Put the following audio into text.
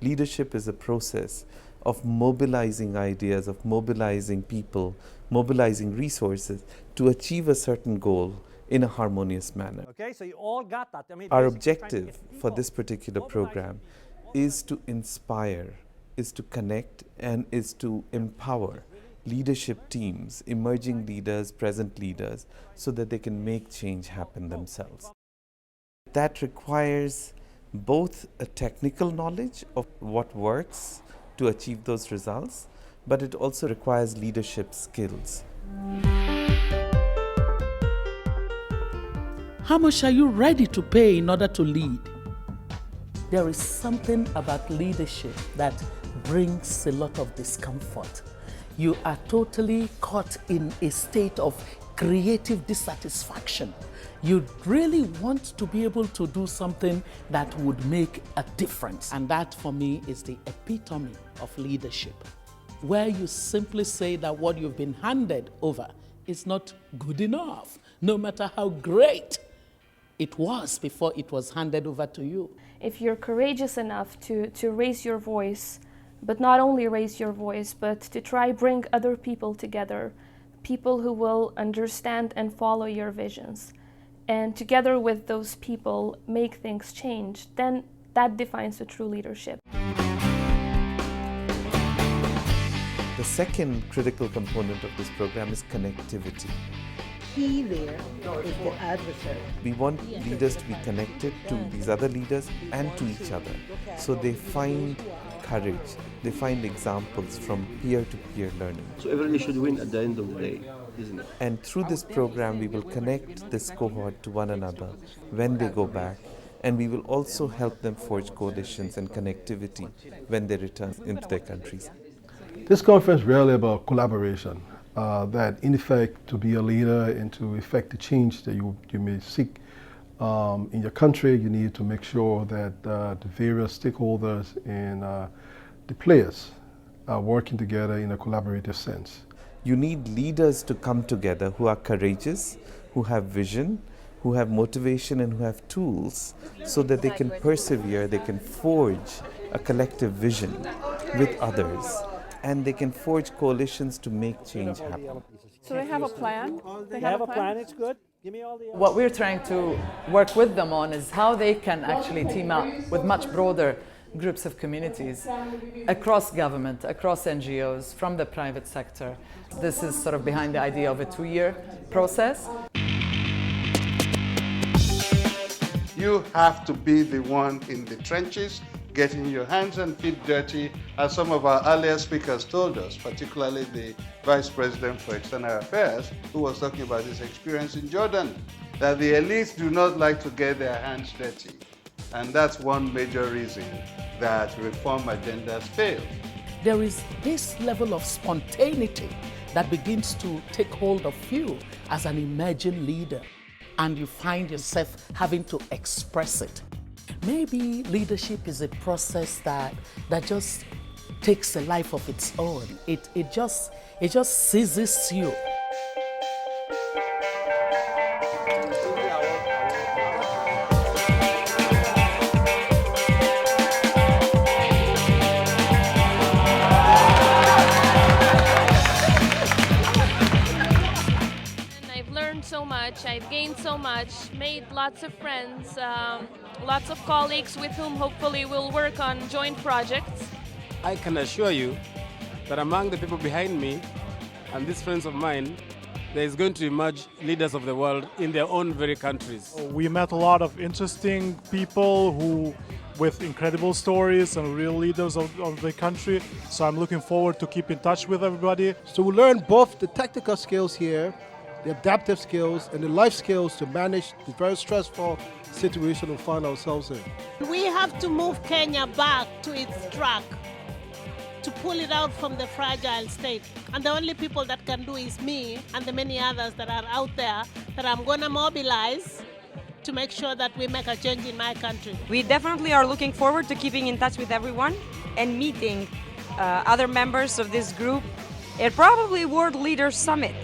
Leadership is a process of mobilizing ideas, of mobilizing people, mobilizing resources to achieve a certain goal in a harmonious manner. Okay, so you all got that. I mean, Our basically trying to objective get for people this particular mobilizing program people, is to inspire, is to connect, and is to empower leadership teams, emerging leaders, present leaders, so that they can make change happen themselves. That requires both a technical knowledge of what works to achieve those results, but it also requires leadership skills. How much are you ready to pay in order to lead? There is something about leadership that brings a lot of discomfort. You are totally caught in a state of creative dissatisfaction. You really want to be able to do something that would make a difference. And that, for me, is the epitome of leadership, where you simply say that what you've been handed over is not good enough, no matter how great it was before it was handed over to you. If you're courageous enough to raise your voice, but not only raise your voice, but to try bring other people together, people who will understand and follow your visions, and together with those people make things change, then that defines the true leadership. The second critical component of this program is connectivity. Key there is the adversary. We want leaders to be connected to these other leaders and to each other, so they find courage, they find examples from peer-to-peer learning. So everybody should win at the end of the day, isn't it? And through this program, we will connect this cohort to one another when they go back, and we will also help them forge coalitions and connectivity when they return into their countries. This conference is really about collaboration. That in effect, to be a leader and to effect the change that you may seek in your country, you need to make sure that the various stakeholders and the players are working together in a collaborative sense. You need leaders to come together who are courageous, who have vision, who have motivation, and who have tools, so that they can persevere, they can forge a collective vision with others, and they can forge coalitions to make change happen. So they have a plan? They have a plan, it's good. Give me all the... What we're trying to work with them on is how they can actually team up with much broader groups of communities across government, across NGOs, from the private sector. This is sort of behind the idea of a 2-year process. You have to be the one in the trenches, getting your hands and feet dirty, as some of our earlier speakers told us, particularly the Vice President for External Affairs, who was talking about his experience in Jordan, that the elites do not like to get their hands dirty. And that's one major reason that reform agendas fail. There is this level of spontaneity that begins to take hold of you as an emerging leader, and you find yourself having to express it. Maybe leadership is a process that just takes a life of its own. It just seizes you. I've learned so much, I've gained so much, made lots of friends, lots of colleagues with whom hopefully we'll work on joint projects. I can assure you that among the people behind me and these friends of mine, there is going to emerge leaders of the world in their own very countries. We met a lot of interesting people with incredible stories and real leaders of the country. So I'm looking forward to keep in touch with everybody. So we learn both the technical skills here, the adaptive skills, and the life skills to manage the very stressful situation we find ourselves in. We have to move Kenya back to its track, to pull it out from the fragile state. And the only people that can do is me and the many others that are out there that I'm going to mobilize to make sure that we make a change in my country. We definitely are looking forward to keeping in touch with everyone and meeting other members of this group at probably World Leaders Summit.